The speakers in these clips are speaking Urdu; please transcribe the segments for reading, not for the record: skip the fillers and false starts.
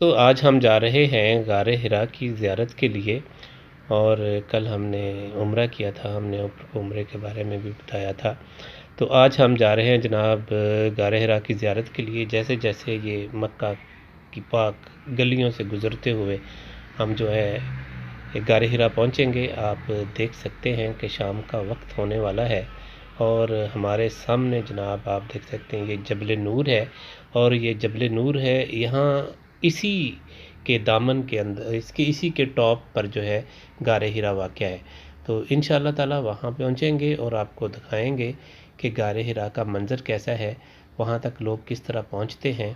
تو آج ہم جا رہے ہیں غار حرا کی زیارت کے لیے، اور کل ہم نے عمرہ کیا تھا، ہم نے عمرے کے بارے میں بھی بتایا تھا۔ تو آج ہم جا رہے ہیں جناب غار حرا کی زیارت کے لیے۔ جیسے جیسے یہ مکہ کی پاک گلیوں سے گزرتے ہوئے ہم جو ہے غار حرا پہنچیں گے۔ آپ دیکھ سکتے ہیں کہ شام کا وقت ہونے والا ہے، اور ہمارے سامنے جناب آپ دیکھ سکتے ہیں یہ جبل نور ہے، اور یہ جبل نور ہے یہاں اسی کے دامن کے اندر، اسی کے ٹاپ پر جو ہے غار حرا واقع ہے۔ تو انشاءاللہ تعالی وہاں پہنچیں گے اور آپ کو دکھائیں گے کہ غار حرا کا منظر کیسا ہے، وہاں تک لوگ کس طرح پہنچتے ہیں،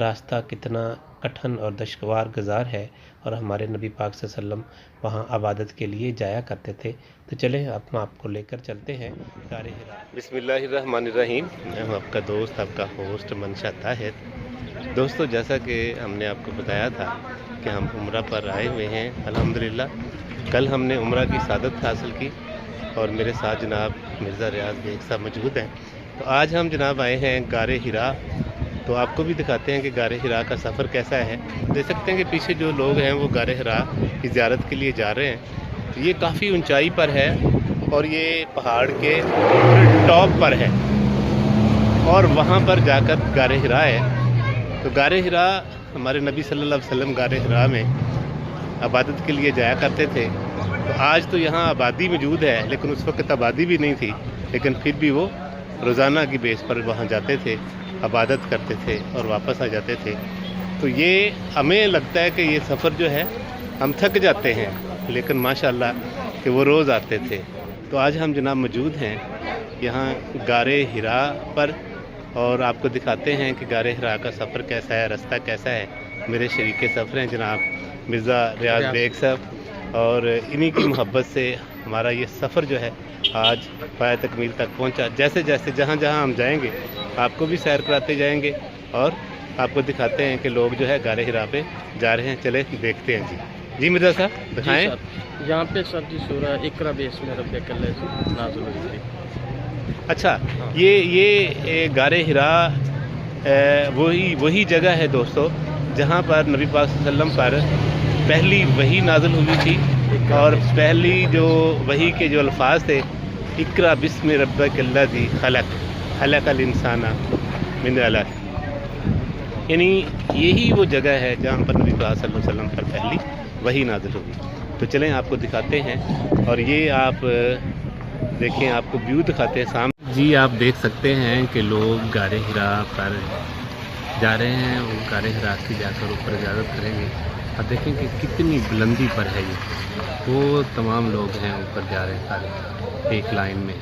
راستہ کتنا کٹھن اور دشوار گزار ہے، اور ہمارے نبی پاک صلی اللہ علیہ وسلم وہاں عبادت کے لیے جایا کرتے تھے۔ تو چلیں ہم آپ کو لے کر چلتے ہیں غار حرا۔ بسم اللہ الرحمن الرحیم۔ میں ہوں آپ کا دوست، آپ کا ہوسٹ منشا طاہر۔ دوستو، جیسا کہ ہم نے آپ کو بتایا تھا کہ ہم عمرہ پر آئے ہوئے ہیں الحمدللہ۔ کل ہم نے عمرہ کی سعادت حاصل کی، اور میرے ساتھ جناب مرزا ریاض بیگ صاحب موجود ہیں۔ تو آج ہم جناب آئے ہیں غار حرا، تو آپ کو بھی دکھاتے ہیں کہ غار حرا کا سفر کیسا ہے۔ دیکھ سکتے ہیں کہ پیچھے جو لوگ ہیں وہ غار حرا کی زیارت کے لیے جا رہے ہیں۔ تو یہ کافی اونچائی پر ہے، اور یہ پہاڑ کے ٹاپ پر ہے، اور وہاں پر جا کر غار حرا ہے۔ تو غار حرا، ہمارے نبی صلی اللہ علیہ وسلم غار حرا میں عبادت کے لیے جایا کرتے تھے۔ تو آج تو یہاں آبادی موجود ہے، لیکن اس وقت آبادی بھی نہیں تھی، لیکن پھر بھی وہ روزانہ کی بیس پر وہاں جاتے تھے، عبادت کرتے تھے اور واپس آ جاتے تھے۔ تو یہ ہمیں لگتا ہے کہ یہ سفر جو ہے ہم تھک جاتے ہیں، لیکن ماشاءاللہ کہ وہ روز آتے تھے۔ تو آج ہم جناب موجود ہیں یہاں غار حرا پر، اور آپ کو دکھاتے ہیں کہ غار حرا کا سفر کیسا ہے، راستہ کیسا ہے۔ میرے شریک سفر ہیں جناب مرزا ریاض بیگ صاحب، اور انہی کی محبت سے ہمارا یہ سفر جو ہے آج پایہ تکمیل تک پہنچا۔ جیسے جیسے جہاں جہاں ہم جائیں گے آپ کو بھی سیر کراتے جائیں گے، اور آپ کو دکھاتے ہیں کہ لوگ جو ہے غار حرا پہ جا رہے ہیں۔ چلے دیکھتے ہیں جی مرزا صاحب دکھائیں۔ یہاں پہ سب کی سورہ اقرا بیس میں رب العزت نازل ہوئی تھی۔ اچھا، یہ غار حرا وہی جگہ ہے دوستو جہاں پر نبی پاک صلی اللہ علیہ وسلم پر پہلی وحی نازل ہوئی تھی، اور پہلی جو وحی کے جو الفاظ تھے، اقرا بسم ربک الذی خلق خلق الانسان من علق، یعنی یہی وہ جگہ ہے جہاں پر نبی پاک صلی اللہ علیہ وسلم پر پہلی وحی نازل ہوئی۔ تو چلیں آپ کو دکھاتے ہیں، اور یہ آپ دیکھیں، آپ کو ویو دکھاتے ہیں سامنے۔ جی آپ دیکھ سکتے ہیں کہ لوگ غار حرا پر جا رہے ہیں، وہ غار حرا کی جا کر اوپر عبادت کریں گے۔ اب دیکھیں کہ کتنی بلندی پر ہے یہ، وہ تمام لوگ ہیں اوپر جا رہے ہیں سارے ایک لائن میں۔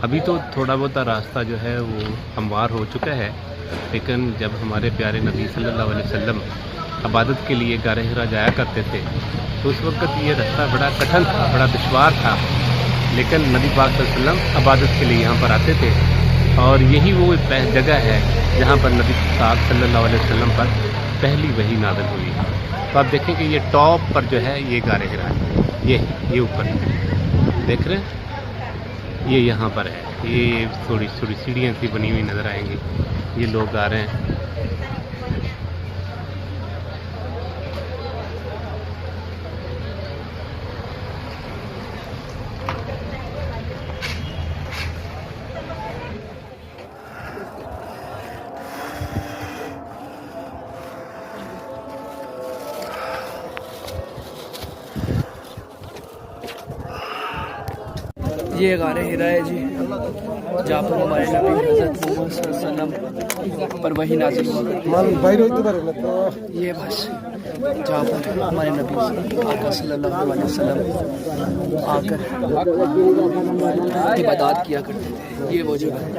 ابھی تو تھوڑا بہت راستہ جو ہے وہ ہموار ہو چکا ہے، لیکن جب ہمارے پیارے نبی صلی اللہ علیہ وسلم عبادت کے لیے غار حرا جایا کرتے تھے تو اس وقت یہ راستہ بڑا کٹھن تھا، بڑا دشوار تھا، لیکن نبی پاک صلی اللہ علیہ وسلم عبادت کے لیے یہاں پر آتے تھے، اور یہی وہ جگہ ہے جہاں پر نبی پاک صلی اللہ علیہ وسلم پر پہلی وحی نازل ہوئی۔ تو آپ دیکھیں کہ یہ ٹاپ پر جو ہے یہ غار حرا ہے، یہ اوپر دیکھ رہے ہیں، یہ یہاں پر ہے۔ یہ تھوڑی سیڑھیاں سی بنی ہوئی نظر آئیں گی، یہ لوگ آ رہے ہیں۔ یہ غار حرا ہے جی، جہاں پر ہمارے نبی حضرت محمد صلی اللہ علیہ وسلم پر وحی نازل ہوئی۔ یہ بس جہاں پر ہمارے نبی آقا صلی اللہ علیہ وسلم آ کر عبادات کیا کرتے تھے، یہ وہ جگہ ہے۔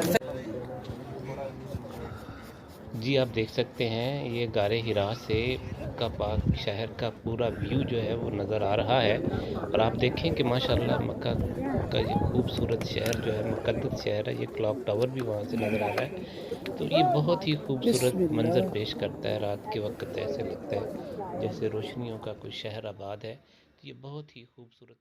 جی آپ دیکھ سکتے ہیں یہ غار حرا سے مکہ پاک شہر کا پورا ویو جو ہے وہ نظر آ رہا ہے، اور آپ دیکھیں کہ ماشاءاللہ مکہ کا یہ خوبصورت شہر جو ہے، مقدس شہر ہے، یہ کلاک ٹاور بھی وہاں سے نظر آ رہا ہے۔ تو یہ بہت ہی خوبصورت منظر پیش کرتا ہے، رات کے وقت ایسے لگتا ہے جیسے روشنیوں کا کوئی شہر آباد ہے۔ تو یہ بہت ہی خوبصورت